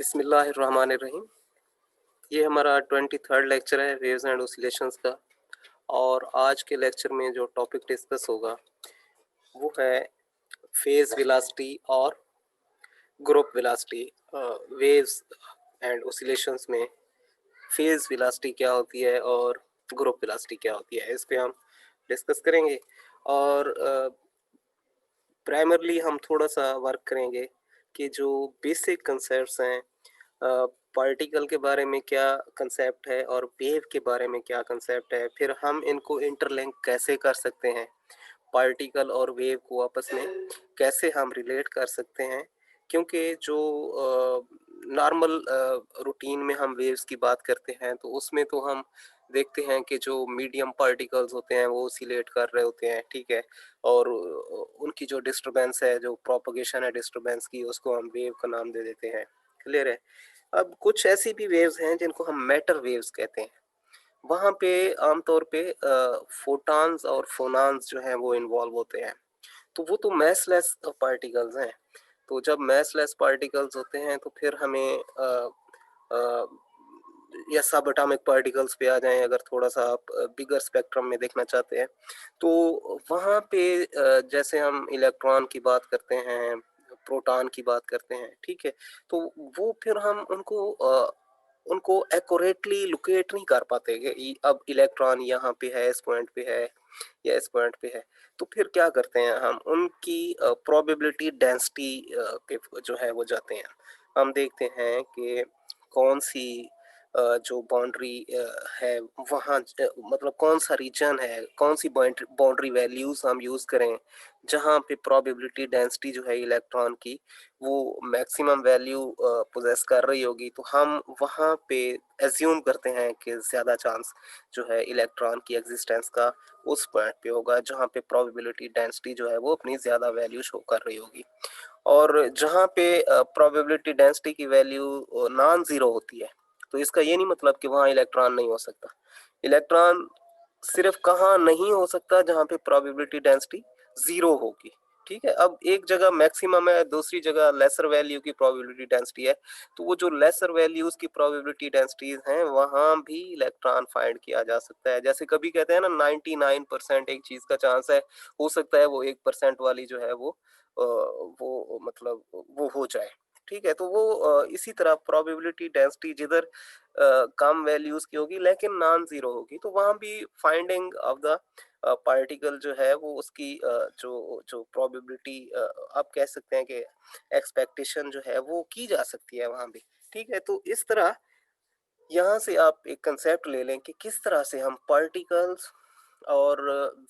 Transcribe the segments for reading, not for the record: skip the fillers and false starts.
बिस्मिल्लाहिर्रहमानिर्रहीम। ये हमारा 23rd लेक्चर है वेव्स एंड ऑसिलेशंस का। और आज के लेक्चर में जो टॉपिक डिस्कस होगा वो है फेज वेलोसिटी और group velocity. Waves and oscillations में फेज वेलोसिटी क्या होती है और ग्रुप वेलोसिटी क्या होती है, इस पे हम डिस्कस करेंगे। और प्राइमरली हम थोड़ा सा वर्क करेंगे कि जो बेसिक कंसेप्ट्स हैं, पार्टिकल के बारे में क्या कंसेप्ट है और वेव के बारे में क्या कंसेप्ट है, फिर हम इनको इंटरलिंक कैसे कर सकते हैं, पार्टिकल और वेव को आपस में कैसे हम रिलेट कर सकते हैं। क्योंकि जो नॉर्मल रूटीन में हम वेव्स की बात करते हैं तो उसमें तो हम देखते हैं कि जो मीडियम पार्टिकल्स होते हैं वो ऑसिलेट कर रहे होते हैं, ठीक है। और उनकी जो डिस्टरबेंस है, जो प्रोपगेशन है डिस्टरबेंस की, उसको हम वेव का नाम दे देते हैं। क्लियर है। अब कुछ ऐसी भी वेव्स हैं जिनको हम मैटर वेव्स कहते हैं। वहाँ पे आमतौर पे फोटॉन्स और फोनॉन्स जो हैं वो इन्वॉल्व होते हैं। तो वो तो मैसलेस पार्टिकल्स हैं। तो जब मैसलेस पार्टिकल्स होते हैं तो फिर हमें अ, या सब एटॉमिक पार्टिकल्स पे आ जाएं, अगर थोड़ा सा आप बिगर स्पेक्ट्रम में देखना चाहते हैं तो वहाँ पे जैसे हम इलेक्ट्रॉन की बात करते हैं, प्रोटॉन की बात करते हैं, ठीक है। तो वो फिर हम उनको एक्यूरेटली लोकेट नहीं कर पाते कि अब इलेक्ट्रॉन यहाँ पे है, इस पॉइंट पे है या इस पॉइंट पे है। तो फिर क्या करते हैं, हम उनकी प्रोबेबिलिटी डेंसिटी पे जो है वो जाते हैं। हम देखते हैं कि कौन सी जो बाउंड्री है वहाँ मतलब कौन सा रीजन है, कौन सी बाउंड्री वैल्यूज हम यूज़ करें जहाँ पे प्रोबेबिलिटी डेंसिटी जो है इलेक्ट्रॉन की वो मैक्सिमम वैल्यू पोजेस कर रही होगी, तो हम वहाँ पे एज्यूम करते हैं कि ज़्यादा चांस जो है इलेक्ट्रॉन की एग्जिस्टेंस का उस पॉइंट पे होगा जहाँ पे प्रोबेबिलिटी डेंसिटी जो है वो अपनी ज़्यादा वैल्यू शो कर रही होगी। और जहाँ पे प्रोबेबिलिटी डेंसिटी की वैल्यू नॉन ज़ीरो होती है, तो इसका ये नहीं मतलब कि वहाँ इलेक्ट्रॉन नहीं हो सकता। इलेक्ट्रॉन सिर्फ कहाँ नहीं हो सकता, जहाँ पे प्रोबेबिलिटी डेंसिटी ज़ीरो होगी, ठीक है। अब एक जगह मैक्सिमम है, दूसरी जगह लेसर वैल्यू की प्रोबेबिलिटी डेंसिटी है, तो वो जो लेसर वैल्यूज की प्रोबेबिलिटी डेंसिटीज हैं वहाँ भी इलेक्ट्रॉन फाइंड किया जा सकता है। जैसे कभी कहते हैं ना 99% एक चीज़ का चांस है, हो सकता है वो 1% वाली जो है वो मतलब वो हो जाए, ठीक है। तो वो इसी तरह प्रोबेबिलिटी डेंसिटी जिधर कम वैल्यूज की होगी लेकिन नॉन जीरो होगी, तो वहाँ भी फाइंडिंग ऑफ द पार्टिकल जो है वो उसकी जो जो प्रोबेबिलिटी आप कह सकते हैं कि एक्सपेक्टेशन जो है वो की जा सकती है वहाँ भी, ठीक है। तो इस तरह यहाँ से आप एक कंसेप्ट ले लें कि किस तरह से हम पार्टिकल्स और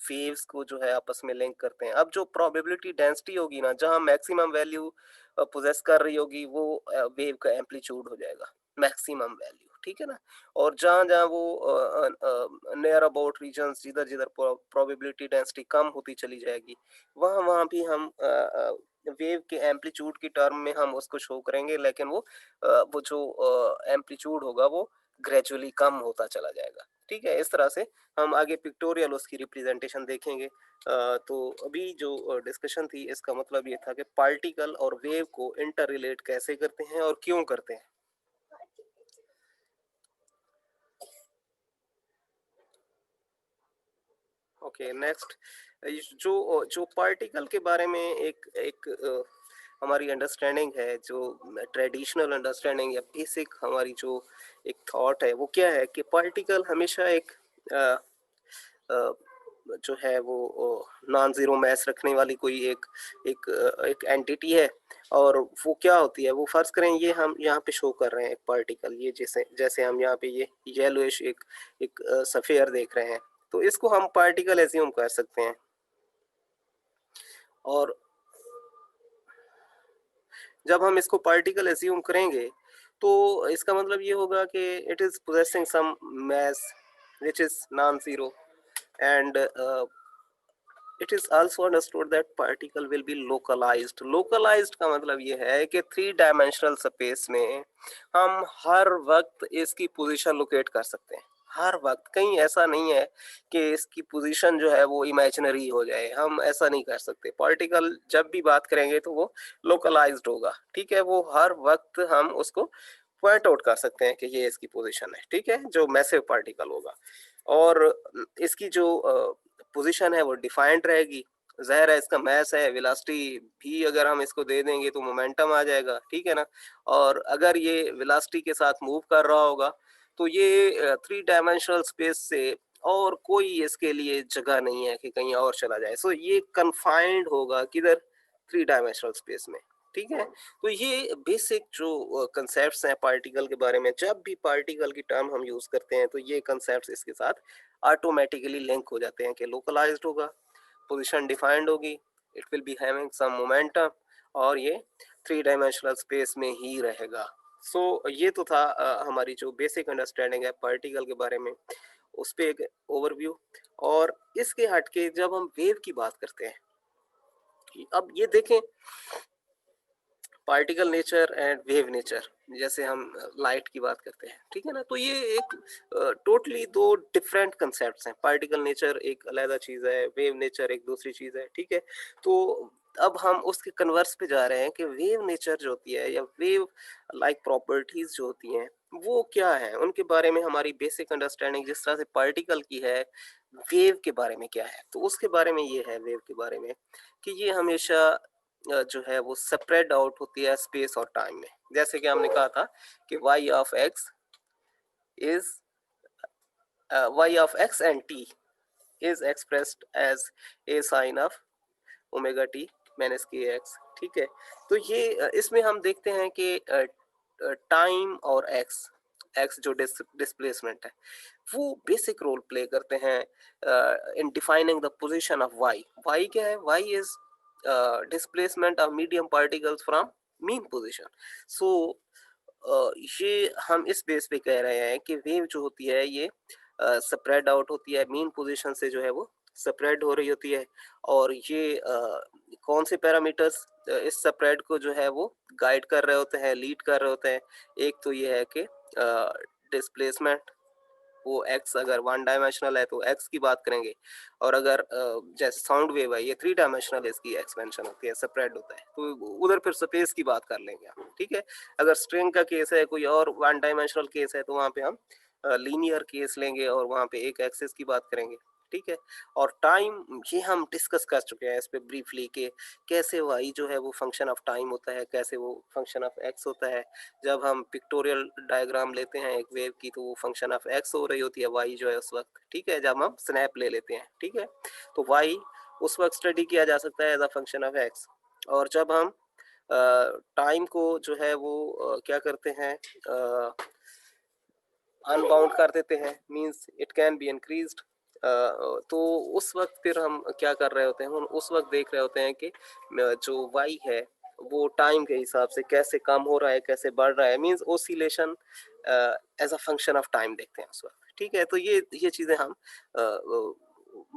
वेव्स को जो है आपस में लिंक करते हैं। अब जो प्रोबेबिलिटी डेंसिटी होगी ना, जहाँ मैक्सिमम वैल्यू पोजेस कर रही होगी, वो वेव का एम्पलीट्यूड हो जाएगा मैक्सिमम वैल्यू, ठीक है ना। और जहाँ जहाँ वो नियर अबाउट रीजन्स, जिधर जिधर प्रोबेबिलिटी डेंसिटी कम होती चली जाएगी, वहाँ वहाँ भी हम वेव के एम्पलीट्यूड की टर्म में हम उसको शो करेंगे, लेकिन वो जो एम्पलीट्यूड होगा वो ग्रेजुअली कम होता चला जाएगा, ठीक है। इस तरह से हम आगे पिक्टोरियल उसकी रिप्रेजेंटेशन देखेंगे। तो अभी जो डिस्कशन थी इसका मतलब ये था कि पार्टिकल और वेव को इंटर रिलेट कैसे करते हैं और क्यों करते हैं। Okay, next. जो जो पार्टिकल के बारे में एक एक हमारी अंडरस्टैंडिंग है, जो ट्रेडिशनल अंडरस्टैंडिंग या बेसिक हमारी जो एक थॉट है, वो क्या है कि पार्टिकल हमेशा एक अ, अ, जो है वो नॉन ज़ीरो मास रखने वाली कोई एक एंटिटी है। और वो क्या होती है, वो फ़र्ज़ करें ये हम यहाँ पे शो कर रहे हैं एक पार्टिकल, ये जैसे जैसे हम यहाँ पे ये येलोइश एक एक सफ़ेयर देख रहे हैं, तो इसको हम पार्टिकल एज्यूम कर सकते हैं। और जब हम इसको पार्टिकल एज्यूम करेंगे तो इसका मतलब ये होगा कि it is possessing some mass which is non zero. And it is also understood that particle will be localized. Localized का मतलब ये है कि थ्री डायमेंशनल स्पेस में हम हर वक्त इसकी पोजीशन लोकेट कर सकते हैं, हर वक़्त, कहीं ऐसा नहीं है कि इसकी पोज़ीशन जो है वो इमेजिनरी हो जाए, हम ऐसा नहीं कर सकते। पॉलिटिकल जब भी बात करेंगे तो वो लोकलाइज़्ड होगा, ठीक है? वो हर वक़्त हम उसको पॉइंट आउट कर सकते हैं कि ये इसकी पोज़ीशन है, ठीक है? जो मैसिव पार्टिकल होगा और इसकी जो पोज़ीशन है वो डिफाइंड रहेगी। ज़ाहिर है इसका मास है, वेलोसिटी भी अगर हम इसको दे देंगे तो मोमेंटम आ जाएगा, ठीक है ना? और अगर ये वेलोसिटी के साथ मूव कर रहा होगा तो ये 3 डायमेंशनल स्पेस से और कोई इसके लिए जगह नहीं है कि कहीं और चला जाए। सो ये कन्फाइंड होगा किधर 3 डायमेंशनल स्पेस में, ठीक है? तो ये बेसिक जो कांसेप्ट्स हैं पार्टिकल के बारे में, जब भी पार्टिकल की टर्म हम यूज़ करते हैं तो ये कांसेप्ट्स इसके साथ ऑटोमैटिकली लिंक हो जाते हैं कि लोकलाइज्ड होगा, पोजीशन डिफाइंड होगी, it will be having some momentum और ये 3 डायमेंशनल स्पेस में ही रहेगा। सो ये तो था हमारी जो बेसिक अंडरस्टैंडिंग है पार्टिकल के बारे में, उस पे एक ओवरव्यू। और इसके हट के जब हम वेव की बात करते हैं, कि अब ये देखें particle nature and wave nature, जैसे हम लाइट की बात करते हैं, ठीक है ना? तो ये एक टोटली दो डिफरेंट कंसेप्ट्स हैं। पार्टिकल नेचर एक अलग चीज़ है, वेव नेचर एक दूसरी चीज़ है, ठीक है? तो अब हम उसके कन्वर्स पे जा रहे हैं कि वेव नेचर जो होती है या वेव लाइक प्रॉपर्टीज जो होती हैं वो क्या है, उनके बारे में हमारी बेसिक अंडरस्टैंडिंग जिस तरह से पार्टिकल की है, वेव के बारे में क्या है, तो उसके बारे में ये है वेव के बारे में कि ये हमेशा जो है वो स्प्रेड आउट होती है स्पेस और टाइम में। जैसे कि हमने कहा था कि y of x is y of x and t is expressed as a sine of omega t minus k x, ठीक है? तो ये इसमें हम देखते हैं कि टाइम और एक्स एक्स जो डिस्प्लेसमेंट है वो बेसिक रोल प्ले करते हैं in defining the position of Y. Y क्या है? Y is displacement of medium particles from mean position. So ये हम इस बेस पे कह रहे हैं कि वेव जो होती है ये स्प्रेड आउट होती है मीन पोजीशन से, जो है वो स्प्रेड हो रही होती है। और ये कौन से पैरामीटर्स इस स्प्रेड को जो है वो गाइड कर रहे होते हैं, लीड कर रहे होते हैं? एक तो ये है कि डिस्प्लेसमेंट, वो एक्स अगर वन डायमेंशनल है तो एक्स की बात करेंगे, और अगर जैसे साउंड वेव है ये थ्री डायमेंशनल है, इसकी एक्सपेंशन होती है, स्प्रेड होता है, तो उधर फिर स्पेस की बात कर लेंगे हम, ठीक है? अगर स्ट्रिंग का केस है, कोई और वन डायमेंशनल केस है, तो वहाँ पे हम लीनियर केस लेंगे और वहाँ पे एक एक्सिस की बात करेंगे, ठीक है? और टाइम ये हम डिस्कस कर चुके हैं इस पे ब्रीफली कि कैसे वाई जो है वो फंक्शन ऑफ टाइम होता है, कैसे वो फंक्शन ऑफ एक्स होता है। जब हम पिक्टोरियल डायग्राम लेते हैं एक वेव की तो वो फंक्शन ऑफ एक्स हो रही होती है, वाई जो है उस वक्त, ठीक है? जब हम स्नैप ले लेते हैं, ठीक है? तो वाई उस वक्त स्टडी किया जा सकता है as a function of x. और जब हम टाइम को जो है वो क्या करते हैं, अनबाउंड कर देते हैं, means it can be increased, तो उस वक्त फिर हम क्या कर रहे होते हैं, हम उस वक्त देख रहे होते हैं कि जो वाई है वो टाइम के हिसाब से कैसे कम हो रहा है, कैसे बढ़ रहा है, means oscillation as a function of time देखते हैं उस वक्त, ठीक है? तो ये चीज़ें हम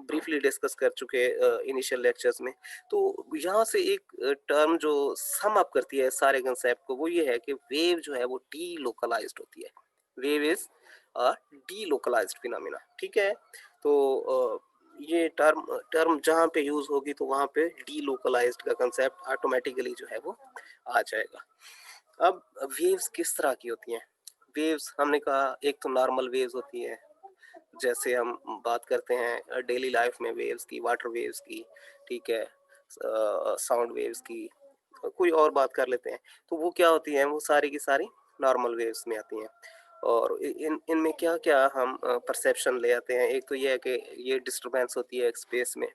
ब्रीफली डिस्कस कर चुके इनिशियल लेक्चर्स में। तो यहाँ से एक टर्म जो सम अप करती है सारे कंसेप्ट को, वो ये है कि वेव जो है वो डी लोकलाइज्ड होती है। Wave is a delocalised phenomena, ठीक है? तो ये टर्म टर्म जहाँ पे यूज होगी तो वहाँ पे डीलोकलाइज्ड का कंसेप्ट ऑटोमेटिकली जो है वो आ जाएगा। अब वेव्स किस तरह की होती हैं? वेव्स हमने कहा एक तो नॉर्मल वेव्स होती है, जैसे हम बात करते हैं डेली लाइफ में वेव्स की, वाटर वेव्स की, ठीक है? साउंड वेव्स की, कोई और बात कर लेते हैं। तो वो क्या होती हैं? वो सारी की सारी नॉर्मल वेव्स में आती हैं। और इन इनमें क्या-क्या हम परसेप्शन ले आते हैं? एक तो ये है कि ये डिस्टरबेंस होती है स्पेस में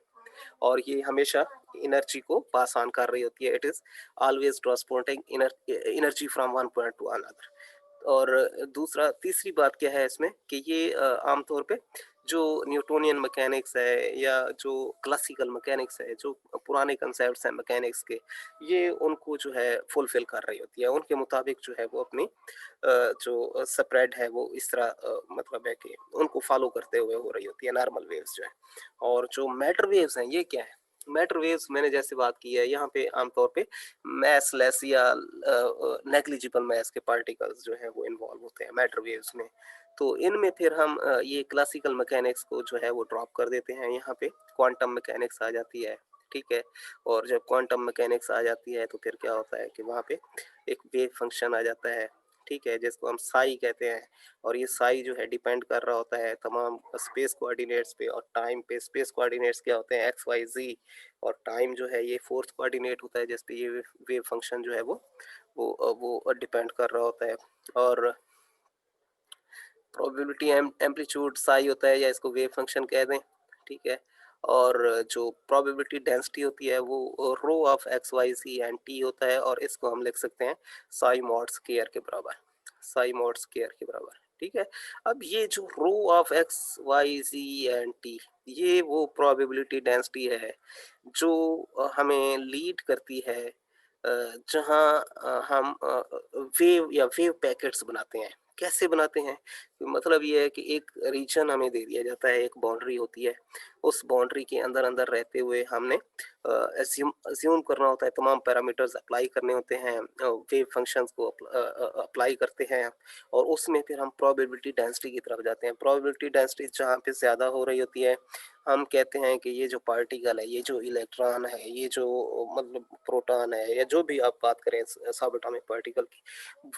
और ये हमेशा एनर्जी को पास ऑन कर रही होती है। It is always transporting energy from one point two another. और दूसरा तीसरी बात क्या है इसमें कि ये आमतौर पे जो न्यूटोनियन मैकेनिक्स है या जो क्लासिकल मैकेनिक्स है, जो पुराने कंसेप्ट्स हैं मैकेनिक्स के, ये उनको जो है फुलफिल कर रही होती है। उनके मुताबिक जो है वो अपनी जो स्प्रेड है वो इस तरह मतलब है कि उनको फॉलो करते हुए हो रही होती है नॉर्मल वेव्स जो है। और जो मैटर वेव्स हैं ये क्या है? मैटर वेव्स मैंने जैसे बात की है, यहाँ पे आमतौर पे मैस लेस या नेग्लिजिबल मैस के पार्टिकल्स जो है वो इन्वॉल्व होते हैं मैटर वेव्स में। तो इनमें फिर हम ये क्लासिकल मैकेनिक्स को जो है वो ड्रॉप कर देते हैं, यहाँ पे क्वांटम मैकेनिक्स आ जाती है, ठीक है। और जब क्वांटम मैकेनिक्स आ जाती है तो फिर क्या होता है कि वहाँ पे एक वेव फंक्शन आ जाता है, ठीक है, जिसको हम साई कहते हैं। और ये साई जो है डिपेंड कर रहा होता है तमाम स्पेस कोऑर्डिनेट्स पे और टाइम पे। स्पेस कोऑर्डिनेट्स क्या होते हैं, एक्स वाई जी, और टाइम जो है ये फोर्थ कोऑर्डिनेट होता है जिस पे ये वेव फंक्शन जो है वो डिपेंड कर रहा होता है। और प्रोबेबिलिटी एम्पलीट्यूड साई होता है, या इसको वेव फंक्शन कह दें, ठीक है। और जो प्रोबेबिलिटी डेंसिटी होती है वो rho of x y c and t होता है, और इसको हम लिख सकते हैं साई मॉड स्क्वायर के बराबर, साई मॉड स्क्वायर के बराबर, ठीक है। अब ये जो rho of x y c and t, ये वो प्रोबेबिलिटी डेंसिटी है जो हमें लीड करती है जहाँ हम वेव या वेव पैकेट्स बनाते हैं। कैसे बनाते हैं? मतलब ये है कि एक रीजन हमें दे दिया जाता है, एक बाउंड्री होती है। उस बाउंड्री के अंदर-अंदर रहते हुए हमने एज़्यूम अज़्यूम करना होता है, तमाम पैरामीटर्स अप्लाई करने होते हैं, वेव फंक्शंस को अप्लाई करते हैं, और उसमें फिर हम प्रोबेबिलिटी डेंसिटी की तरफ जाते हैं। प्रोबेबिलिटी डेंसिटी जहाँ पे ज़्यादा हो रही होती है, हम कहते हैं कि ये जो पार्टिकल है, ये जो इलेक्ट्रॉन है, ये जो मतलब प्रोटॉन है, या जो भी आप बात करें सब एटॉमिक पार्टिकल की,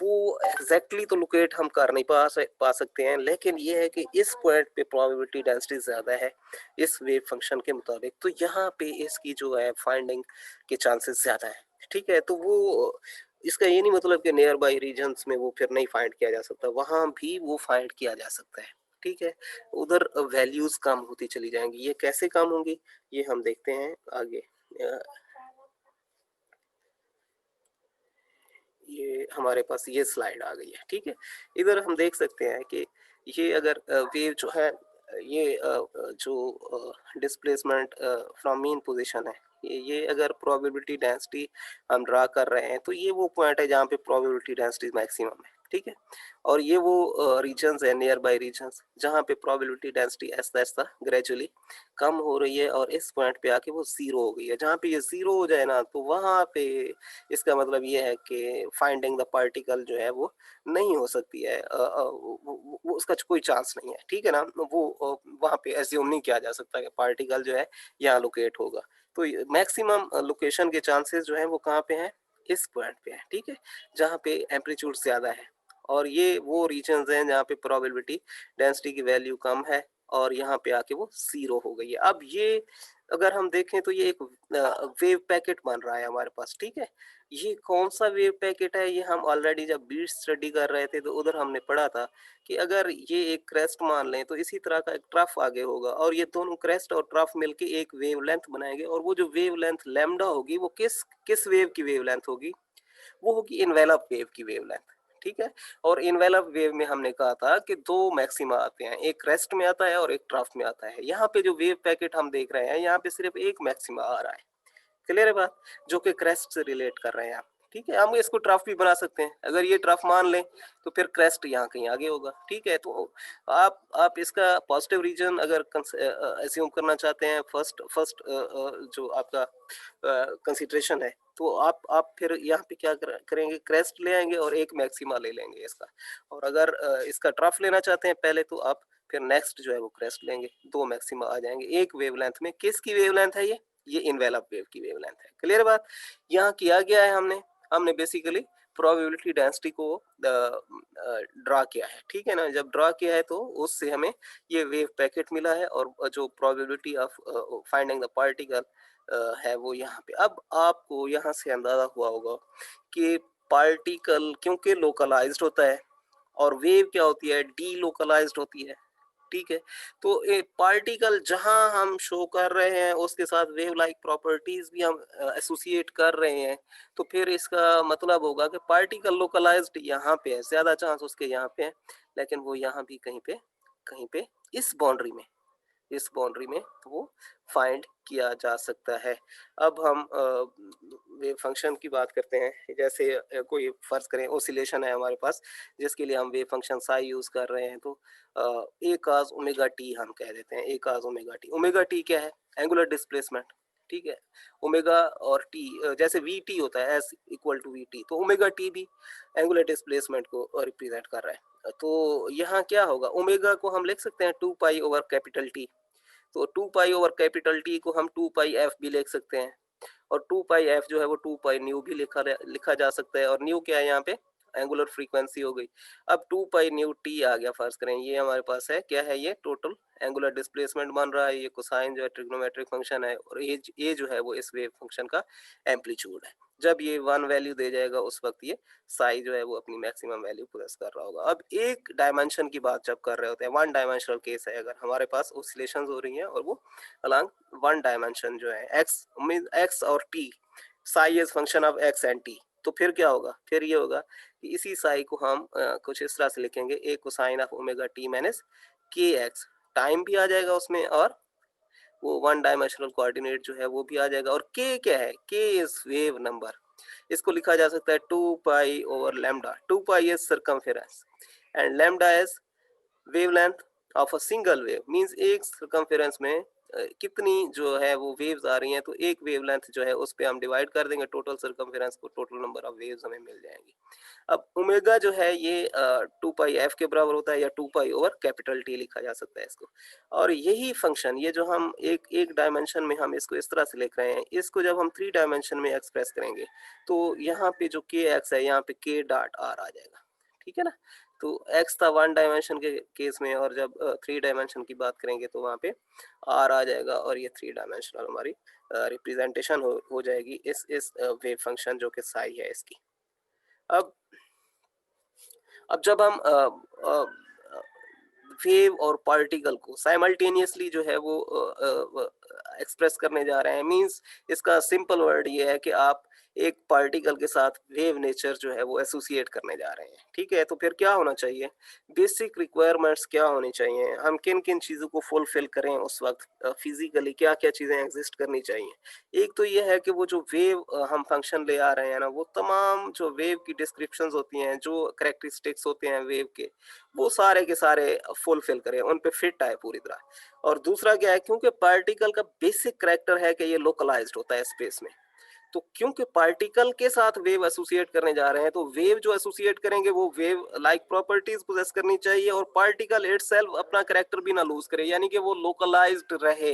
वो एग्जैक्टली तो लोकेट हम कर नहीं पा सकते हैं, लेकिन ये है कि इस पॉइंट पे प्रोबेबिलिटी डेंसिटी ज़्यादा है इस वेव फंक्शन के मुताबिक, तो यहाँ पे इसकी जो है फाइंडिंग के चांसेस ज़्यादा है, ठीक है। तो वो इसका ये नहीं मतलब कि नियर बाई रीजन्स में वो फिर नहीं फाइंड किया जा सकता, वहाँ भी वो फाइंड किया जा सकता है, ठीक है। उधर वैल्यूज कम होती चली जाएंगी। ये कैसे कम होंगी, ये हम देखते हैं आगे। अ, ये हमारे पास ये स्लाइड आ गई है, ठीक है। इधर हम देख सकते हैं कि ये अगर वेव जो है, ये जो डिस्प्लेसमेंट फ्रॉम मीन पोजीशन है, ये अगर प्रोबेबिलिटी डेंसिटी हम ड्रा कर रहे हैं, तो ये वो पॉइंट है जहाँ पे प्रोबेबिलिटी डेंसिटी मैक्सिमम है, ठीक है। और ये वो रीजन्स है, नियर बाई रीजन्स, जहाँ पे प्रोबेबिलिटी डेंसिटी ऐसा ऐसा ग्रेजुअली कम हो रही है, और इस पॉइंट पे आके वो ज़ीरो हो गई है। जहाँ पे ये ज़ीरो हो जाए ना, तो वहाँ पे इसका मतलब ये है कि फाइंडिंग द पार्टिकल जो है वो नहीं हो सकती है, वो उसका कोई चांस नहीं है, ठीक है ना। वो वहाँ पे एज्यूम नहीं किया जा सकता कि पार्टिकल जो है यहाँ लोकेट होगा। तो मैक्सिमम लोकेशन के चांसेस जो है वो कहाँ पे हैं, इस पॉइंट पे है, ठीक है, जहाँ पे एम्पलीट्यूड ज़्यादा है। और ये वो रीजन्स हैं जहाँ पे प्रोबेबिलिटी डेंसिटी की वैल्यू कम है, और यहाँ पे आके वो ज़ीरो हो गई है। अब ये अगर हम देखें तो ये एक वेव पैकेट बन रहा है हमारे पास, ठीक है। ये कौन-सा वेव पैकेट है, ये हम ऑलरेडी जब बीट स्टडी कर रहे थे तो उधर हमने पढ़ा था कि अगर ये एक क्रेस्ट मान लें तो इसी तरह का एक ट्रफ आगे होगा, और ये दोनों क्रेस्ट और ट्रफ मिलके एक वेवलेंथ बनाएँगे, और वो जो वेवलेंथ लैम्ब्डा होगी वो किस किस वेव की वेवलेंथ होगी? वो होगी इन्वेलप वेव की वेवलेंथ, ठीक है। और इन्वेलप वेव में हमने कहा था कि दो मैक्सिमा आते हैं, एक क्रेस्ट में आता है और एक ट्रफ में आता है। यहाँ पे जो वेव पैकेट हम देख रहे हैं, यहाँ पे सिर्फ एक मैक्सिमा आ रहा है, क्लियर है बात, जो कि क्रेस्ट से रिलेट कर रहे हैं आप, ठीक है। हम इसको ट्रफ भी बना सकते हैं, अगर ये ट्रफ मान लें तो फिर क्रेस्ट यहाँ कहीं आगे होगा, ठीक है। तो आप इसका पॉजिटिव रीजन अगर एज्यूम करना चाहते हैं, फर्स्ट फर्स्ट जो आपका कंसिडरेशन है, तो आप फिर यहाँ पे क्या करेंगे, क्रेस्ट ले आएंगे और एक मैक्सिमा ले लेंगे इसका। और अगर इसका ट्रफ लेना चाहते हैं पहले, तो आप फिर नेक्स्ट जो है वो क्रेस्ट लेंगे, दो मैक्सिमा आ जाएंगे एक वेवलेंथ में। किसकी वेवलेंथ है ये इन्वेलप वेव की वेवलेंथ है, क्लियर बात। यहाँ किया गया है, हमने बेसिकली प्रोबेबिलिटी डेंसिटी को ड्रा किया है, ठीक है ना। जब ड्रा किया है तो उससे हमें ये वेव पैकेट मिला है, और जो probability of finding the particle है वो यहाँ पे। अब आपको यहाँ से अंदाजा हुआ होगा कि पार्टिकल क्योंकि लोकलाइज्ड होता है, और वेव क्या होती है, डी लोकलाइज्ड होती है, ठीक है। तो एक पार्टिकल जहां हम शो कर रहे हैं उसके साथ वेव लाइक प्रॉपर्टीज भी हम एसोसिएट कर रहे हैं, तो फिर इसका मतलब होगा कि पार्टिकल लोकलाइज्ड यहाँ पे है, ज्यादा चांस उसके यहाँ पे है, लेकिन वो यहाँ भी कहीं पे इस बाउंड्री में, इस बाउंड्री में वो फाइंड किया जा सकता है। अब हम वेव फंक्शन की बात करते हैं। जैसे कोई फर्ज करें ओसिलेशन है हमारे पास, जिसके लिए हम वेव फंक्शन साई यूज कर रहे हैं, तो ए काज ओमेगा टी हम कह देते हैं, ए काज ओमेगा टी। ओमेगा टी क्या है, एंगुलर डिस्प्लेसमेंट, ठीक है? ओमेगा और टी जैसे वीटी होता है एस इक्वल टू वीटी, तो ओमेगा टी भी एंगुलर डिस्प्लेसमेंट को रिप्रेजेंट कर रहा है। तो यहाँ क्या होगा, ओमेगा को हम लिख सकते हैं 2 पाई ओवर कैपिटल टी, तो 2 पाई ओवर कैपिटल टी को हम 2 पाई एफ भी लिख सकते हैं, और 2 पाई एफ जो है वो 2 पाई न्यू भी लिखा जा सकता है, और न्यू क्या है यहाँ पे, एंगुलर फ्रीक्वेंसी हो गई। अब 2 पाई न्यू टी आ गया, फर्ज करें ये हमारे पास है, क्या है ये, टोटल एंगुलर डिस्प्लेसमेंट बन रहा है, ये कोसाइन जो है ट्रिग्नोमेट्रिक फंक्शन है, और ये जो है वो इस वेव फंक्शन का एम्पलीट्यूड है। जब ये 1 वैल्यू दे जाएगा उस वक्त ये साई जो है वो अपनी मैक्सिमम वैल्यू प्रेस कर रहा होगा। अब एक डायमेंशन की बात जब कर रहे होते हैं, वन डायमेंशनल केस है, अगर हमारे पास ऑसिलेशंस हो रही हैं और वो अलॉन्ग वन डायमेंशन जो है एक्स मीन एक्स और T, Sai is function of x and T, तो फिर क्या होगा, फिर ये होगा कि इसी साई को हम कुछ इस तरह से लिखेंगे, A cosine of omega t minus k x, time भी आ जाएगा उसमें और वो वन डायमेंशनल कोऑर्डिनेट जो है वो भी आ जाएगा, और के क्या है, के इज वेव नंबर, इसको लिखा जा सकता है 2 pi over lambda, 2 pi is circumference and lambda is wavelength of a single wave, means एक सर्कमफेरेंस में कितनी जो है वो वेव्स आ रही हैं, तो एक वेवलेंथ जो है उस पे हम डिवाइड कर देंगे टोटल सर्कमफेरेंस को, टोटल नंबर ऑफ वेव्स हमें मिल जाएंगी। अब ओमेगा जो है ये 2 पाई एफ के बराबर होता है, या 2 पाई ओवर कैपिटल टी लिखा जा सकता है इसको। और यही फंक्शन, ये जो हम एक एक डायमेंशन में हम इसको इस तरह से लिख रहे हैं, इसको जब हम 3 डायमेंशन में एक्सप्रेस करेंगे तो यहाँ पे जो के एक्स है यहाँ पे के डॉट आर आ जाएगा, ठीक है ना। तो एक्स था 1 डायमेंशन के केस में, और जब 3 डायमेंशन की बात करेंगे तो वहाँ पे आर आ जाएगा, और ये 3 डायमेंशनल हमारी रिप्रेजेंटेशन हो जाएगी इस वेव फंक्शन जो कि साई है इसकी। अब जब हम वेव और पार्टिकल को साइमल्टेनियसली जो है वो एक्सप्रेस करने जा रहे हैं, मींस इसका सिंपल वर्ड ये है कि आप एक पार्टिकल के साथ वेव नेचर जो है वो एसोसिएट करने जा रहे हैं, ठीक है। तो फिर क्या होना चाहिए, बेसिक रिक्वायरमेंट्स क्या होनी चाहिए, हम किन किन चीज़ों को फुलफिल करें उस वक्त, फिजिकली क्या क्या चीज़ें एग्जिस्ट करनी चाहिए। एक तो ये है कि वो जो वेव हम फंक्शन ले आ रहे हैं ना, वो तमाम जो वेव की डिस्क्रिप्शंस होती हैं, जो करेक्टरिस्टिक्स होते हैं वेव के, वो सारे के सारे फुलफिल करें, उन पे फिट आए पूरी तरह। और दूसरा क्या है, क्योंकि पार्टिकल का बेसिक करेक्टर है कि ये लोकलाइज्ड होता है स्पेस में, तो क्योंकि पार्टिकल के साथ वेव एसोसिएट करने जा रहे हैं, तो वेव जो एसोसिएट करेंगे वो वेव लाइक प्रॉपर्टीज पोजेस करनी चाहिए, और पार्टिकल इटसेल्फ अपना करेक्टर भी ना लूज करे, यानी कि वो लोकलाइज्ड रहे।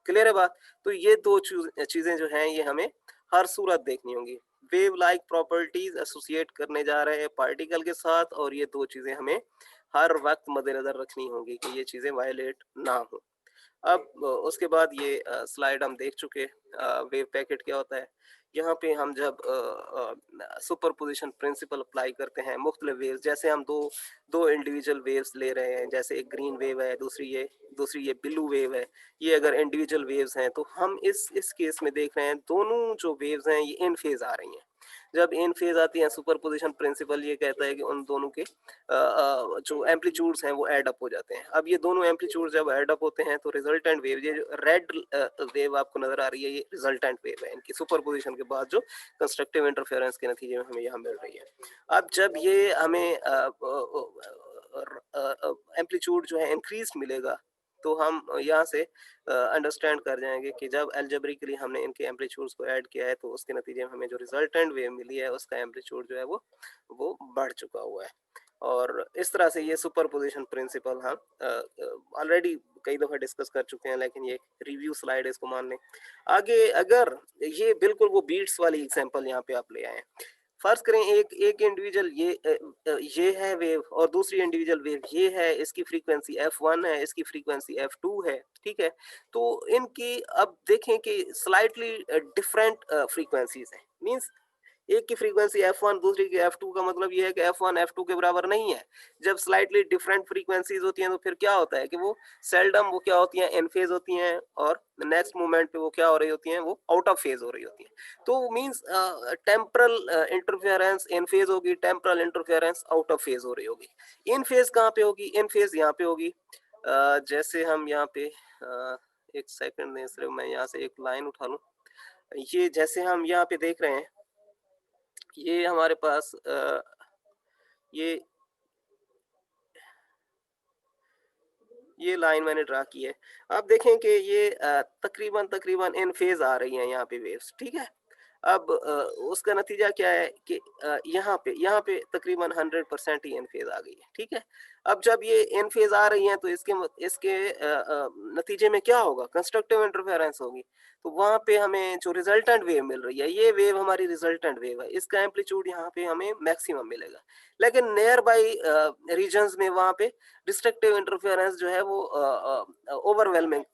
क्लियर है बात। तो ये दो चीजें जो हैं ये हमें हर सूरत देखनी होंगी, वेव लाइक प्रॉपर्टीज एसोसिएट करने जा रहे हैं पार्टिकल के साथ, और ये दो चीजें हमें हर वक्त मद्देनजर रखनी होंगी कि ये चीजें वायलेट ना हो। अब उसके बाद ये स्लाइड हम देख चुके, वेव पैकेट क्या होता है। यहाँ पे हम जब सुपरपोजिशन प्रिंसिपल अप्लाई करते हैं मुख्तलिफ वेव्स, जैसे हम दो दो इंडिविजुअल वेव्स ले रहे हैं, जैसे एक ग्रीन वेव है, दूसरी ये ब्लू वेव है, ये अगर इंडिविजुअल वेव्स हैं तो हम इस केस में देख रहे हैं दोनों जो वेव्स हैं ये इन फेज आ रही हैं। जब इन फेज आती हैं, सुपरपोजिशन प्रिंसिपल ये कहता है कि उन दोनों के जो एम्पलीट्यूड्स हैं वो ऐड अप हो जाते हैं। अब ये दोनों एम्पलीट्यूड जब ऐड अप होते हैं तो रिजल्टेंट वेव, ये जो रेड वेव आपको नजर आ रही है, ये रिजल्टेंट वेव है, इनकी सुपरपोजिशन के बाद जो कंस्ट्रक्टिव इंटरफेरेंस के नतीजे में हमें यहाँ मिल रही है। अब जब ये हमें एम्पलीट्यूड जो है इंक्रीज मिलेगा, तो हम यहाँ से अंडरस्टैंड कर जाएंगे कि जब एल्जेब्रिकली हमने इनके एम्पलीट्यूड्स को ऐड किया है तो उसके नतीजे में हमें जो रिजल्टेंट वेव मिली है उसका एम्पलीट्यूड जो है वो बढ़ चुका हुआ है। और इस तरह से ये सुपरपोजिशन प्रिंसिपल हम ऑलरेडी कई दफ़ा डिस्कस कर चुके हैं, लेकिन ये रिव्यू स्लाइड है, इसको मान लें। आगे अगर ये बिल्कुल वो बीट्स वाली एग्जांपल यहाँ पे आप ले आए, फर्ज करें एक एक इंडिविजुअल ये है वेव, और दूसरी इंडिविजुअल वेव ये है, इसकी फ्रीक्वेंसी f1 है, इसकी फ्रीक्वेंसी f2 है, ठीक है। तो इनकी अब देखें कि स्लाइटली डिफरेंट फ्रीक्वेंसीज हैं, मींस एक की फ्रीक्वेंसी f1 दूसरी की f2, का मतलब ये है कि f1 f2 के बराबर नहीं है। जब स्लाइटली डिफरेंट फ्रीक्वेंसीज होती हैं तो फिर क्या होता है कि वो सेल्डम वो क्या होती हैं, इन फेज होती हैं, और नेक्स्ट मोमेंट पे वो क्या हो रही होती हैं, वो आउट ऑफ फेज हो रही होती हैं। तो means temporal interference in phase होगी, temporal interference out of phase हो रही होगी। इन फेज कहाँ पे होगी, इन फेज यहाँ पे होगी। जैसे हम यहाँ पे एक सेकंड दें, सिर्फ मैं यहाँ से एक लाइन उठा लूँ। ये जैसे हम यहाँ पे देख रहे हैं, ये हमारे पास ये ये लाइन मैंने ड्रा की है। आप देखें कि ये तकरीबन इन फेज़ आ रही हैं यहाँ पे वेव्स, ठीक है? अब उसका नतीजा क्या है कि यहाँ पे तकरीबन 100% ही इन फेज़ आ गई है, ठीक है? अब जब ये इन फेज़ आ रही हैं तो इसके नतीजे में क्या होगा? कंस्ट्रक्टिव इंटरफेरेंस होगी। तो वहाँ पे हमें जो रिजल्टेंट वेव मिल रही है, ये वेव हमारी रिजल्टेंट वेव है। इसका एम्पलीट्यूड यहाँ पे हमें मैक्सिमम मिलेगा। लेकिन नियर बाय रीजन्स में वहाँ पे डिस्ट्रक्टिव इंटरफेरेंस जो है वो ओवरवेलमिंग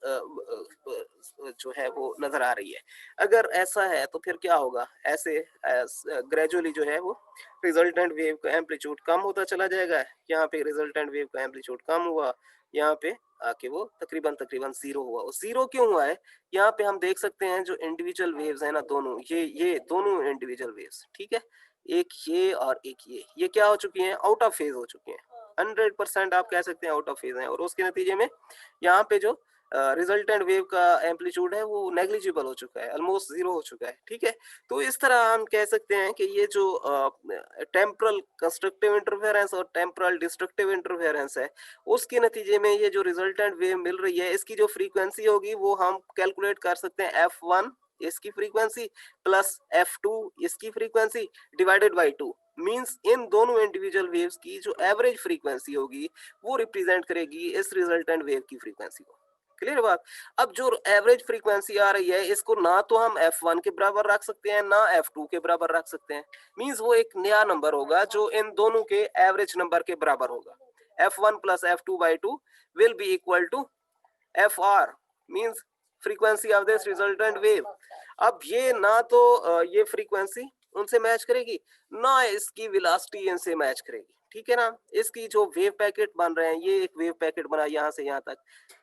जो है वो नज़र आ रही है। अगर ऐसा है तो फिर क्या होगा? ऐसे ग्रेजुअली जो है वो रिजल्टेंट वेव का एम्पलीट्यूड कम होता चला जाएगा। यहाँ पे रिजल्टेंट वेव का एम्पलीट्यूड कम हुआ, यहाँ पे आके वो तकरीबन ज़ीरो हुआ। और ज़ीरो क्यों हुआ है? यहाँ पे हम देख सकते हैं जो इंडिविजुअल वेव्स हैं ना दोनों, ये दोनों इंडिविजुअल वेव्स, ठीक है? एक ये और एक ये क्या हो चुकी हैं? आउट ऑफ फेज़ हो चुकी हैं। 100% आप कह सकते हैं आउट ऑफ फेज़ हैं और उसके नतीजे में यहाँ पे जो रिजल्टेंट वेव का एम्पलीट्यूड है वो नेग्लिजिबल हो चुका है, ऑलमोस्ट ज़ीरो हो चुका है, ठीक है? तो इस तरह हम कह सकते हैं कि ये जो टेम्पोरल कंस्ट्रक्टिव इंटरफेरेंस और टेम्पोरल डिस्ट्रक्टिव इंटरफेरेंस है, उसके नतीजे में ये जो रिजल्टेंट वेव मिल रही है, इसकी जो फ्रीक्वेंसी होगी वो हम कैलकुलेट कर सकते हैं f1 इसकी फ्रीक्वेंसी प्लस f2 इसकी फ्रीक्वेंसी डिवाइडेड बाय 2 मींस इन दोनों इंडिविजुअल वेव्स की जो एवरेज फ्रीक्वेंसी होगी वो रिप्रेजेंट करेगी इस रिजल्टेंट वेव की फ्रीक्वेंसी को। क्लियर बात? अब जो एवरेज फ्रीक्वेंसी आ रही है इसको ना तो हम f1 के बराबर रख सकते हैं ना f2 के बराबर रख सकते हैं। मींस वो एक नया नंबर होगा जो इन दोनों के एवरेज नंबर के बराबर होगा। f1 plus f2 by 2 will be equal to fr means frequency of this resultant wave। अब ये ना तो ये फ्रीक्वेंसी उनसे मैच करेगी ना इसकी वेलोसिटी इनसे मैच करेगी, ठीक है ना? इसकी जो वेव पैकेट बन रहे हैं, ये एक वेव पैकेट बना यहाँ से यहाँ तक,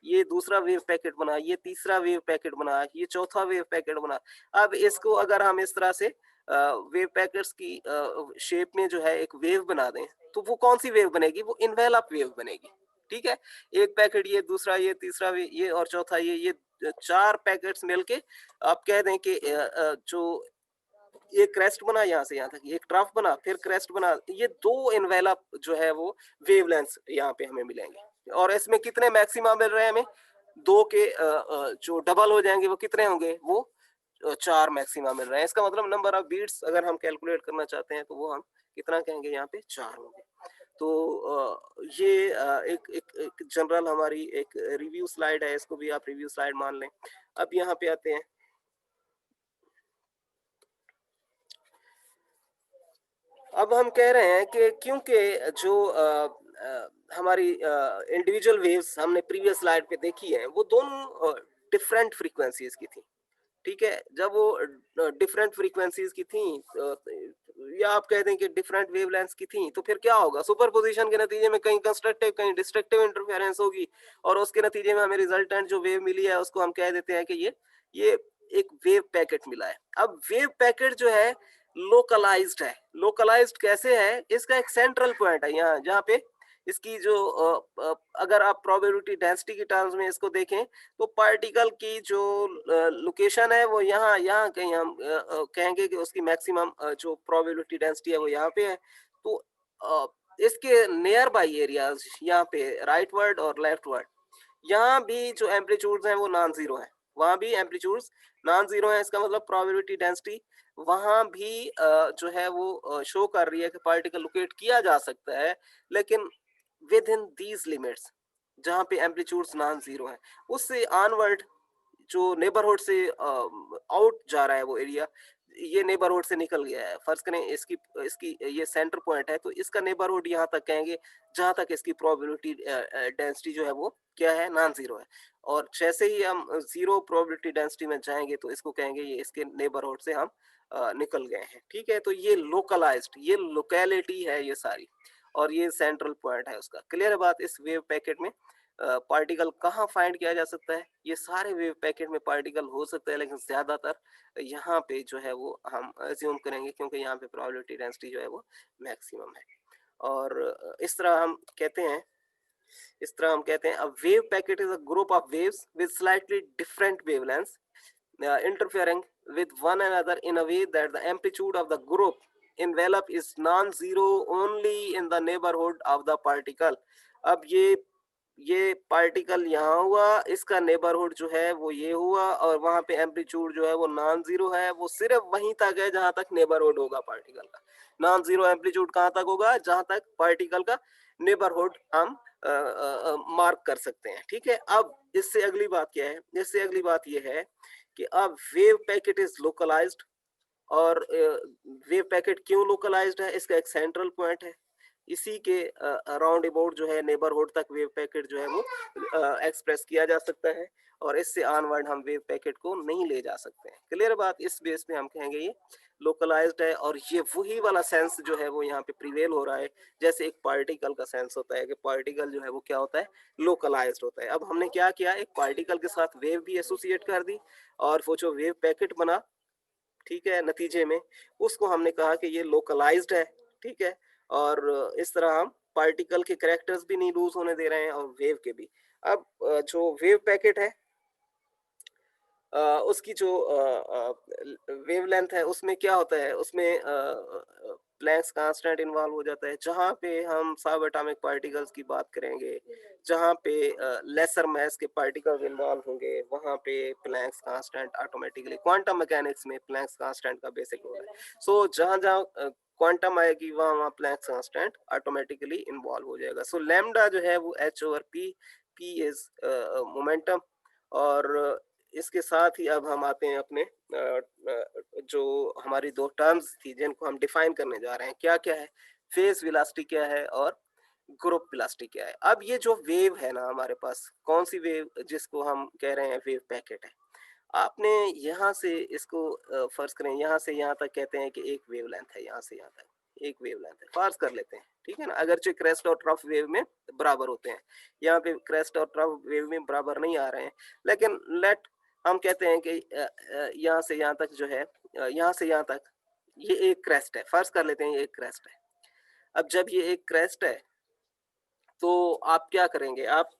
ये दूसरा वेव पैकेट बना, ये तीसरा वेव पैकेट बना, ये चौथा वेव पैकेट बना। अब इसको अगर हम इस तरह से वेव पैकेट्स की शेप में जो है एक वेव बना दें तो वो कौन सी वेव बनेगी? वो इन्वेलप वेव बनेगी, ठीक है? एक पैकेट ये, दूसरा ये, तीसरा ये और चौथा ये 4 पैकेट्स मिलके आप कह दें कि जो ये क्रेस्ट बना यहाँ से यहाँ तक, एक ट्रफ बना, फिर क्रेस्ट बना, ये 2 एनवेलप जो है वो वेवलेंथ्स यहाँ पे हमें मिलेंगे। और इसमें कितने मैक्सिमा मिल रहे हैं हमें? 2 के जो डबल हो जाएंगे वो कितने होंगे? वो 4 मैक्सिमा मिल रहे हैं। इसका मतलब नंबर ऑफ बीट्स अगर हम कैलकुलेट करना चाहते हैं तो वो हम कितना कहेंगे? यहाँ पे 4 होंगे। तो ये एक जनरल हमारी एक रिव्यू स्लाइड है, इसको भी आप रिव्यू स्लाइड मान लें। अब यहाँ पे आते हैं। अब हम कह रहे हैं कि क्योंकि जो हमारी इंडिविजुअल वेव्स हमने प्रीवियस स्लाइड पे देखी है वो दोनों डिफरेंट फ्रीक्वेंसीज की थी, ठीक है? जब वो डिफरेंट फ्रीक्वेंसीज की थी या आप कह दें कि डिफरेंट वेवलेंथ्स की थी, तो फिर क्या होगा? सुपरपोजिशन के नतीजे में कहीं कंस्ट्रक्टिव कहीं डिस्ट्रक्टिव इंटरफेरेंस होगी और उसके नतीजे में हमें रिजल्टेंट जो वेव मिली है उसको हम कह देते हैं कि ये एक वेव पैकेट मिला है। अब वेव पैकेट जो है लोकलाइज्ड है। लोकलाइज्ड कैसे है? इसका एक सेंट्रल पॉइंट है यहाँ, जहाँ पे इसकी जो अगर आप प्रोबेबिलिटी डेंसिटी की टर्म्स में इसको देखें तो पार्टिकल की जो लोकेशन है वो यहाँ कहीं हम कहेंगे कि उसकी मैक्सिमम जो प्रोबेबिलिटी डेंसिटी है वो यहाँ पे है। तो अ, इसके नियर बाई एरियाज यहाँ पे राइट वर्ड और लेफ्ट वर्ड, यहाँ भी जो एम्पलीट्यूड्स हैं वो नॉन जीरो है। वहाँ भी एम्पलीट्यूड्स नॉन जीरो है। इसका मतलब प्रोबेबिलिटी डेंसिटी वहाँ भी जो है वो शो कर रही है कि पार्टिकल लोकेट किया जा सकता है, लेकिन विद इन दीज लिमिट्स जहाँ पे एम्पलीट्यूड्स नॉन जीरो है। उससे ऑनवर्ड जो नेबरहुड से आउट जा रहा है वो एरिया, ये नेबरहुड से निकल गया है। फर्ज करें इसकी इसकी ये सेंटर पॉइंट है तो इसका नेबरहुड यहाँ तक कहेंगे जहाँ तक इसकी प्रोबेबिलिटी डेंसिटी जो है वो क्या है? नॉन जीरो है। और जैसे ही हम जीरो प्रोबेबिलिटी डेंसिटी में जाएंगे तो इसको कहेंगे ये इसके नेबरहुड से हम निकल गए हैं, ठीक है? तो ये लोकलाइज्ड, ये लोकेलिटी है ये सारी, और ये सेंट्रल पॉइंट है उसका। क्लियर है बात? इस वेव पैकेट में पार्टिकल कहाँ फाइंड किया जा सकता है? ये सारे वेव पैकेट में पार्टिकल हो सकता है, लेकिन ज्यादातर यहाँ पे जो है वो हम अज्यूम करेंगे क्योंकि यहाँ पे प्रोबेबिलिटी डेंसिटी जो है वो मैक्सिमम है। और इस तरह हम कहते हैं, a wave packet is a group of waves with slightly different wavelengths interfering with one another in a way that the amplitude of the group envelope is non-zero only in the neighborhood of the particle। अब ये particle यहाँ हुआ, इसका neighbourhood जो है वो ये हुआ और वहाँ पे एम्पलीट्यूड जो है वो नॉन ज़ीरो है, वो सिर्फ़ वहीं तक है जहाँ तक नेबरहुड होगा पार्टिकल का। नॉन ज़ीरो एम्पलीट्यूड कहाँ तक होगा? जहाँ तक पार्टिकल का नेबरहुड हम मार्क कर सकते हैं, ठीक है? अब इससे अगली बात क्या है? इससे अगली बात ये है कि अब वेव पैकेट इज़ लोकलाइज़्ड और वेव पैकेट क्यों लोकलाइज्ड है? इसका एक सेंट्रल पॉइंट है। इसी के अराउंड अबाउट जो है नेबरहुड तक वेव पैकेट जो है वो एक्सप्रेस किया जा सकता है और इससे ऑनवर्ड हम वेव पैकेट को नहीं ले जा सकते हैं। क्लियर बात? इस बेस पे हम कहेंगे ये लोकलाइज्ड है और ये वही वाला सेंस जो है वो यहाँ पे प्रिवेल हो रहा है जैसे एक पार्टिकल का सेंस होता है कि पार्टिकल जो है वो क्या होता है? लोकलाइज्ड होता है। अब हमने क्या किया? एक पार्टिकल के साथ वेव भी एसोसिएट कर दी और वो जो वेव पैकेट बना, ठीक है, नतीजे में उसको हमने कहा कि ये लोकलाइज्ड है, ठीक है, और इस तरह हम पार्टिकल के कैरेक्टर्स भी नहीं लूज होने दे रहे हैं और वेव के भी। अब जो वेव पैकेट है उसकी जो वेवलेंथ है उसमें क्या होता है, उसमें प्लैंक्स कांस्टेंट इन्वॉल्व हो जाता है। जहाँ पे हम सब एटॉमिक पार्टिकल्स की बात करेंगे, जहाँ पे लेसर मास के पार्टिकल्स इन्वॉल्व होंगे, वहाँ पे Planck's constant automatically quantum mechanics में प्लैंक्स कांस्टेंट का बेसिक रोल है। सो जहाँ-जहाँ क्वांटम आएगी वहाँ-वहाँ प्लैंक्स कांस्टेंट ऑटोमेटिकली इन्वॉल्व हो जाएगा। सो लैम्डा जो है वो h/p, p इज़ मोमेंटम और इसके साथ ही अब हम आते हैं अपने जो हमारी 2 टर्म्स थी जिनको हम डिफाइन करने जा रहे हैं, क्या-क्या है? फेज़ वेलोसिटी क्या है और ग्रुप वेलोसिटी क्या है? अब ये जो वेव है ना हमारे पास, कौन-सी वेव जिसको हम कह रहे हैं वेव पैकेट है। आपने यहाँ से इसको फ़र्ज़ करें यहाँ से यहाँ तक कहते हैं कि एक वेवलेंथ है यहाँ से यहाँ तक, एक वेवलेंथ है, फ़र्ज़ कर लेते हैं, ठीक है ना? अगरचे क्रेस्ट और ट्रफ वेव में बराबर होते हैं, यहाँ पे क्रेस्ट और ट्रफ वेव में बराबर नहीं आ रहे हैं, लेकिन लेट हम कहते हैं कि यहाँ से यहाँ तक जो है यहाँ से यहाँ तक ये एक क्रेस्ट है, फ़र्ज़ कर लेते हैं ये एक क्रेस्ट है। अब जब ये एक क्रेस्ट है तो आप क्या करेंगे? आप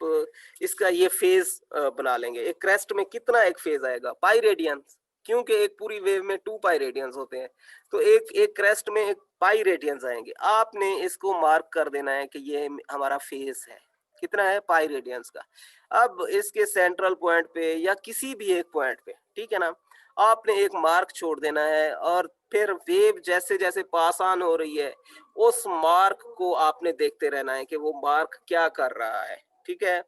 इसका ये फ़ेज़ बना लेंगे। एक क्रेस्ट में कितना एक फ़ेज़ आएगा? पाई रेडियंस, क्योंकि एक पूरी वेव में 2 पाई रेडियंस होते हैं। तो एक एक क्रेस्ट में एक पाई रेडियंस आएँगे। आपने इसको मार्क कर देना है कि ये हमारा फ़ेज़ है। कितना है? पाई रेडियंस का। अब इसके सेंट्रल पॉइंट पे या किसी भी एक पॉइंट पे, ठीक है ना? आपने एक मार्क छोड़ देना है और फिर वेव जैसे-जैसे पास ऑन हो रही है, उस मार्क को आपने देखते रहना है कि वो मार्क क्या कर रहा है, ठीक है?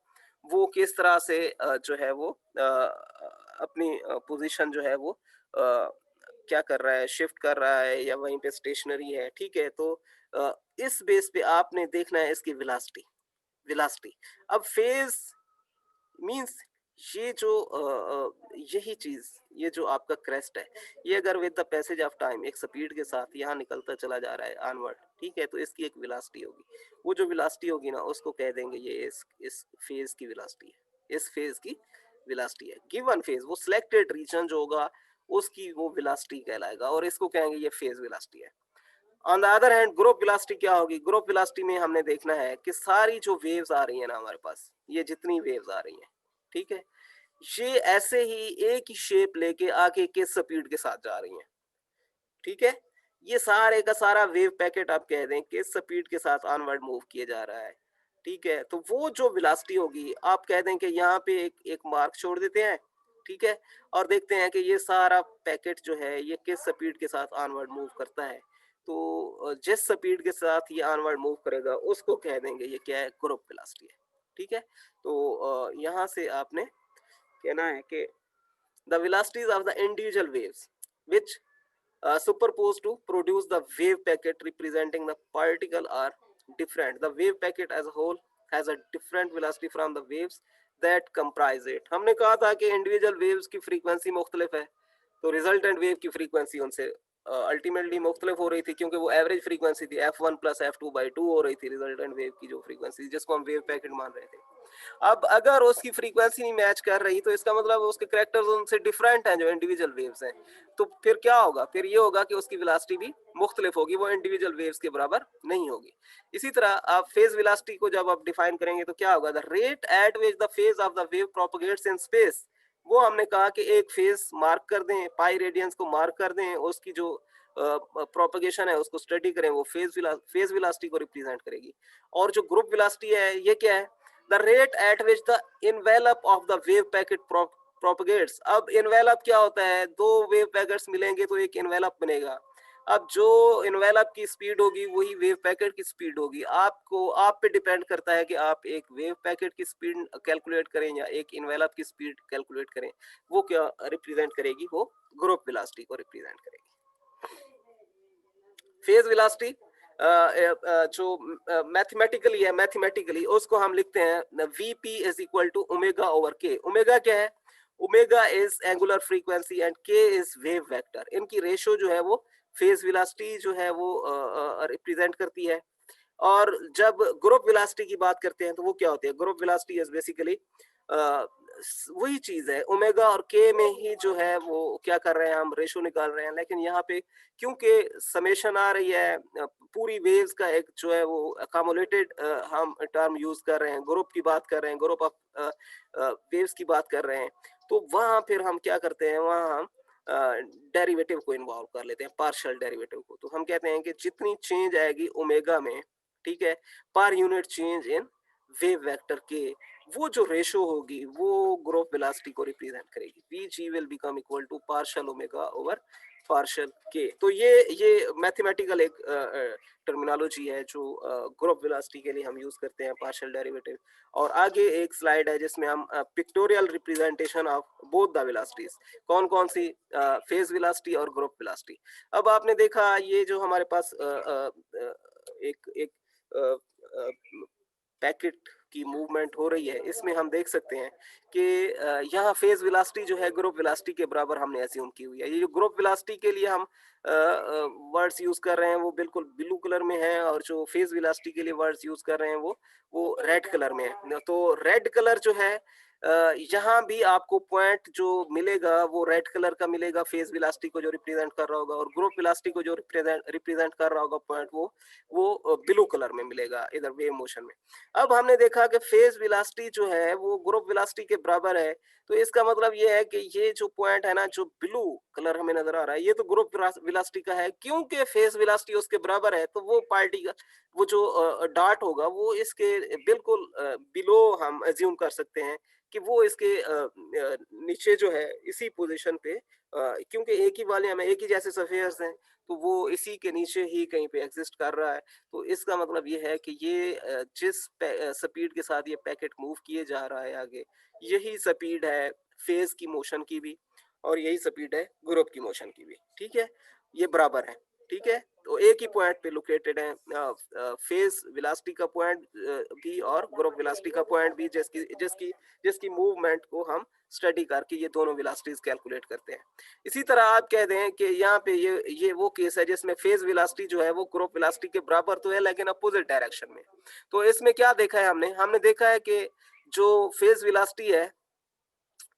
वो किस तरह से जो है वो अपनी पोज़ीशन जो है वो क्या कर रहा है, शिफ्ट कर रहा है या वहीं पे स्टेशनरी है, ठीक है? तो इस बेस पे आपने देखना है इसकी वेलोसिटी वेलोसिटी। अब फेज़ मीन्स ये जो यही चीज़, ये जो आपका क्रेस्ट है, ये अगर with the passage of time एक स्पीड के साथ यहाँ निकलता चला जा रहा है ऑनवर्ड, ठीक है? तो इसकी एक वेलोसिटी होगी। वो जो वेलोसिटी होगी ना उसको कह देंगे ये इस फेज़ की वेलोसिटी है। इस फेज़ की वेलोसिटी है। गिवन फेज़ वो सिलेक्टेड रीजन जो होगा उसकी वो वेलोसिटी कहलाएगा और इसको कहेंगे ये फेज़ वेलोसिटी है। On the other hand group velocity क्या होगी? ग्रुप वेलोसिटी में हमने देखना है कि सारी जो वेव्स आ रही है ना हमारे पास, ये जितनी वेव्स आ रही हैं, ठीक है? ये ऐसे ही एक ही शेप लेके आगे किस स्पीड के साथ जा रही हैं, ठीक है? ये सारे का सारा वेव पैकेट आप कह दें किस स्पीड के साथ ऑनवर्ड मूव किया जा रहा है, ठीक है? तो वो जो वेलोसिटी होगी आप कह दें कि यहाँ पे एक एक मार्क छोड़ देते हैं, ठीक है? और देखते हैं कि ये सारा पैकेट जो है ये किस स्पीड के साथ ऑनवर्ड मूव करता है। तो जिस स्पीड के साथ ये ऑनवर्ड मूव करेगा उसको कह देंगे ये क्या है? ग्रुप वेलोसिटी है, ठीक है? तो यहाँ से आपने कहना है कि the velocities of the individual waves which superposed to produce the wave packet representing the particle are different. The wave packet as a whole has a different velocity from the waves that comprise it. हमने कहा था कि individual waves की frequency मुख्तलिफ है, तो resultant wave की frequency उनसे अल्टीमेटली मुख्तलिफ हो रही थी क्योंकि वो एवरेज फ्रीक्वेंसी थी f1 प्लस f2/2 हो रही थी रिजल्टेंट वेव की जो फ्रीक्वेंसी जिसको हम वेव पैकेट मान रहे थे। अब अगर उसकी फ्रीक्वेंसी नहीं मैच कर रही तो इसका मतलब उसके कैरेक्टर्स उनसे डिफरेंट हैं जो इंडिविजुअल वेव्स हैं, तो फिर क्या होगा? फिर ये होगा कि उसकी वेलोसिटी भी मुख्तलिफ होगी, वो इंडिविजुअल वेव्स के बराबर नहीं होगी। इसी तरह आप फेज वेलोसिटी को जब आप डिफाइन करेंगे तो क्या होगा? The rate at which the phase of the wave propagates in space, वो हमने कहा कि एक फेज मार्क कर दें, पाई रेडियंस को मार्क कर दें, उसकी जो प्रोपगेशन है उसको स्टडी करें, वो फेज वेलोसिटी को रिप्रेजेंट करेगी। और जो ग्रुप वेलोसिटी है ये क्या है? The rate at which the envelope of the wave packet propagates. अब इनवेलप क्या होता है, दो वेव पैकेट्स मिलेंगे तो एक इनवेलप बनेगा। अब जो इनवेलप की स्पीड होगी वही वेव पैकेट की स्पीड होगी। आपको आप पे डिपेंड करता है कि आप एक वेव पैकेट की स्पीड कैलकुलेट करें या एक इनवेलप की स्पीड कैलकुलेट करें। वो क्या रिप्रेजेंट करेगी, वो ग्रुप वेलोसिटी को रिप्रेजेंट करेगी। फेज वेलोसिटी जो मैथमेटिकली है, मैथमेटिकली उसको हम लिखते हैं v p is equal to omega over k. Omega क्या है, omega is angular frequency and k is wave vector. इनकी रेशो जो है वो फेज वेलोसिटी जो है वो रिप्रेजेंट करती है। और जब ग्रुप वेलोसिटी की बात करते हैं तो वो क्या होती है, ग्रुप वेलोसिटी इज बेसिकली वही चीज है, ओमेगा और के में ही जो है वो क्या कर रहे हैं, हम रेशो निकाल रहे हैं। लेकिन यहाँ पे क्योंकि समेशन आ रही है, पूरी वेव्स का एक जो है वो अकोमोलेटेड हम टर्म यूज कर रहे हैं, ग्रुप की बात कर रहे हैं, ग्रुप ऑफ वेव्स की बात कर रहे हैं, तो वहां फिर हम क्या करते हैं, वहां हम डेरिवेटिव को इन्वॉल्व कर लेते हैं, पार्शियल डेरिवेटिव को। तो हम कहते हैं कि जितनी चेंज आएगी ओमेगा में, ठीक है, पर unit change in wave vector के, वो जो रेशो होगी वो ग्रुप वेलोसिटी को रिप्रेजेंट करेगी। Vg will become equal to partial omega over partial k. तो ये मैथमेटिकल एक टर्मिनोलॉजी है जो ग्रुप वेलोसिटी के लिए हम यूज करते हैं, पार्शियल डेरिवेटिव। और आगे एक स्लाइड है जिसमें हम pictorial representation of both the velocities, कौन कौन सी, फेज वेलोसिटी और ग्रुप वेलोसिटी। अब आपने देखा ये जो हमारे पास एक एक पैकेट की मूवमेंट हो रही है, इसमें हम देख सकते हैं कि यहाँ फेज वेलोसिटी जो है ग्रुप वेलोसिटी के बराबर हमने अज्यूम की हुई है। ये जो ग्रुप वेलोसिटी के लिए हम वर्ड्स यूज कर रहे हैं वो बिल्कुल ब्लू कलर में है, और जो फेज वेलोसिटी के लिए वर्ड्स यूज कर रहे हैं वो रेड कलर में है। तो रेड कलर जो है, यहाँ भी आपको पॉइंट जो मिलेगा वो रेड कलर का मिलेगा, फेज वेलोसिटी को जो रिप्रेजेंट कर रहा होगा, और ग्रुप वेलोसिटी को जो रिप्रेजेंट कर रहा होगा पॉइंट, वो ब्लू कलर में मिलेगा इधर वेव मोशन में। अब हमने देखा कि फेज वेलोसिटी जो है वो ग्रुप वेलोसिटी के बराबर है, तो इसका मतलब ये है कि ये जो पॉइंट है ना, जो ब्लू कलर हमें नजर आ रहा है, ये तो ग्रुप वेलोसिटी का है। क्योंकि फेज वेलोसिटी उसके बराबर है, तो वो पार्टी का वो जो डॉट होगा वो इसके बिल्कुल बिलो हम अज्यूम कर सकते हैं कि वो इसके नीचे जो है, इसी पोजीशन पे, क्योंकि एक ही वॉल्यूम है, एक ही जैसे सफेयर्स हैं, तो वो इसी के नीचे ही कहीं पे एग्जिस्ट कर रहा है। तो इसका मतलब ये है कि ये जिस स्पीड के साथ ये पैकेट मूव किए जा रहा है आगे, यही स्पीड है फेज की मोशन की भी, और यही स्पीड है ग्रुप की मोशन की भी, ठीक है, ये बराबर है, ठीक है। तो एक ही पॉइंट पे लोकेटेड है, फेज वेलोसिटी का पॉइंट भी और ग्रुप वेलोसिटी का पॉइंट भी, जिसकी जिसकी जिसकी मूवमेंट को हम स्टडी करके ये दोनों वेलोसिटीज कैलकुलेट करते हैं। इसी तरह आप कह दें कि यहाँ पे ये वो केस है जिसमें फेज वेलोसिटी जो है वो ग्रुप वेलोसिटी के बराबर तो है लेकिन अपोजिट डायरेक्शन में। तो इसमें क्या देखा है हमने देखा है कि जो फेज वेलोसिटी है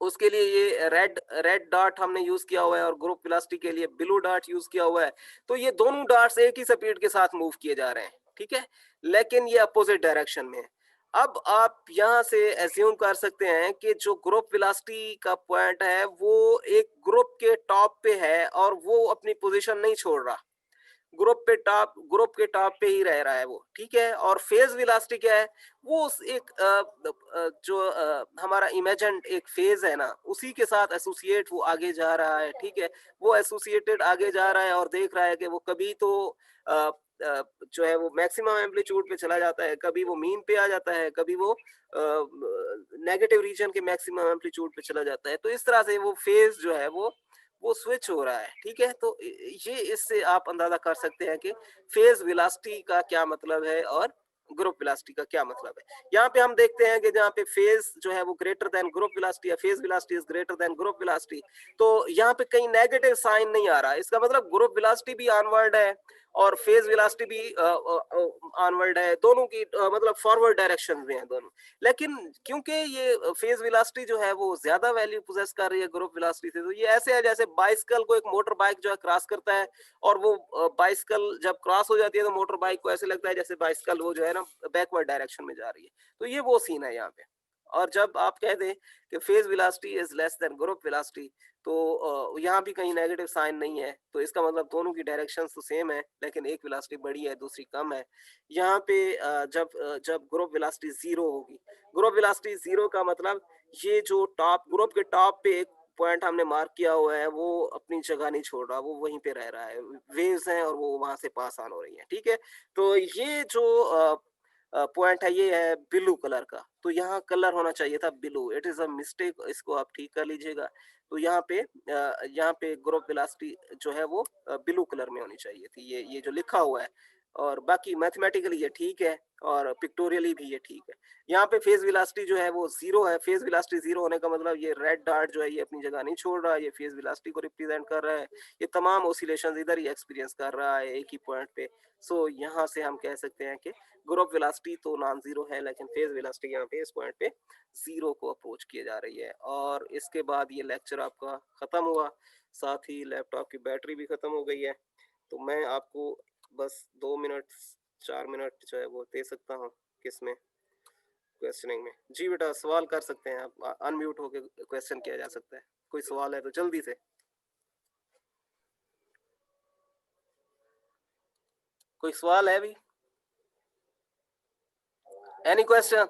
उसके लिए ये रेड रेड डॉट हमने यूज किया हुआ है, और ग्रुप वेलोसिटी के लिए ब्लू डॉट यूज किया हुआ है। तो ये दोनों डॉट्स एक ही स्पीड के साथ मूव किए जा रहे हैं, ठीक है, लेकिन ये अपोजिट डायरेक्शन में है। अब आप यहां से एज्यूम कर सकते हैं कि जो ग्रुप वेलोसिटी का पॉइंट है वो एक ग्रुप के टॉप पे है और वो अपनी पोजीशन नहीं छोड़ रहा, ग्रुप के टॉप पे ही रह रहा है वो, ठीक है। और फेज वेलोसिटी क्या है, वो एक जो हमारा इमेजिन्ड एक फेज है ना, उसी के साथ एसोसिएट वो आगे जा रहा है, ठीक है। वो एसोसिएटेड आगे जा रहा है और देख रहा है कि वो कभी तो जो है वो मैक्सिमम एम्पलीट्यूड पे चला जाता है, कभी वो मीन पे आ जाता है, कभी वो नेगेटिव रीजन के मैक्सिमम एम्पलीट्यूड पे चला जाता है। तो इस तरह से वो फेज जो है वो स्विच हो रहा है, ठीक है। तो ये इससे आप अंदाजा कर सकते हैं कि फेज वेलोसिटी का क्या मतलब है और ग्रुप वेलोसिटी का क्या मतलब है। यहाँ पे हम देखते हैं कि जहाँ पे फेज जो है वो ग्रेटर देन ग्रुप वेलोसिटी या phase velocity is greater than group velocity, तो यहाँ पे कहीं नेगेटिव साइन नहीं आ रहा है। इसका मतलब ग्रुप वेलोसिटी भी ऑनवर्ड है और फेज वेलोसिटी भी ऑनवर्ड है, दोनों की मतलब फॉरवर्ड डायरेक्शन में है दोनों। लेकिन क्योंकि ये फेज वेलोसिटी जो है वो ज्यादा वैल्यू पोजेस कर रही है ग्रुप वेलोसिटी से, तो ये ऐसे है जैसे बाइसिकल को एक मोटर बाइक जो है क्रॉस करता है, और वो बाइसिकल जब क्रॉस हो जाती है तो मोटर बाइक को ऐसे लगता है जैसे बाइसिकल वो जो है ना बैकवर्ड डायरेक्शन में जा रही है। तो ये वो सीन है यहाँ पे। और जब आप कह दें कि phase velocity is less than group velocity, तो यहाँ भी कहीं नेगेटिव साइन नहीं है, तो इसका मतलब दोनों की डायरेक्शंस तो सेम है, लेकिन एक वेलोसिटी बड़ी है, दूसरी कम है। यहाँ पे जब ग्रुप वेलोसिटी 0 होगी, ग्रुप वेलोसिटी 0 का मतलब ये जो टॉप ग्रुप के टॉप पे एक पॉइंट हमने मार्क किया हुआ है, वो अपनी जगह नहीं छोड़ रहा, वो वहीं पे रह रहा है। वेव्स हैं और वो वहाँ से पास ऑन हो रही हैं, ठीक है? तो ये जो पॉइंट है, ये है ब्लू कलर का। तो यहाँ कलर होना चाहिए था blue. It is a mistake, इसको आप ठीक कर लीजिएगा। तो यहाँ पे ग्रुप वेलोसिटी जो है वो ब्लू कलर में होनी चाहिए थी, ये जो लिखा हुआ है। और बाकी मैथमेटिकली ये ठीक है और पिक्टोरियली भी ये ठीक है। यहाँ पे फेज वेलोसिटी जो है वो 0 है। फेज वेलोसिटी 0 होने का मतलब ये रेड डॉट जो है ये अपनी जगह नहीं छोड़ रहा है, ये फेज वेलोसिटी को रिप्रेजेंट कर रहा है। ये तमाम ऑसिलेशंस इधर ही एक्सपीरियंस कर रहा है एक ही पॉइंट पे। सो यहाँ से हम कह सकते हैं कि ग्रुप वेलोसिटी तो नॉन जीरो है, लेकिन फेज वेलोसिटी यहाँ पे इस पॉइंट पे 0 को अप्रोच किए जा रही है। और इसके बाद ये लेक्चर आपका खत्म हुआ, साथ ही लैपटॉप की बैटरी भी खत्म हो गई है। तो मैं आपको बस 2 मिनट 4 मिनट जो है वो दे सकता हूँ, किसमें, क्वेश्चनिंग में। जी बेटा, सवाल कर सकते हैं आप, अनम्यूट होके क्वेश्चन किया जा सकता है। कोई सवाल है तो जल्दी से। कोई सवाल है अभी? Any question?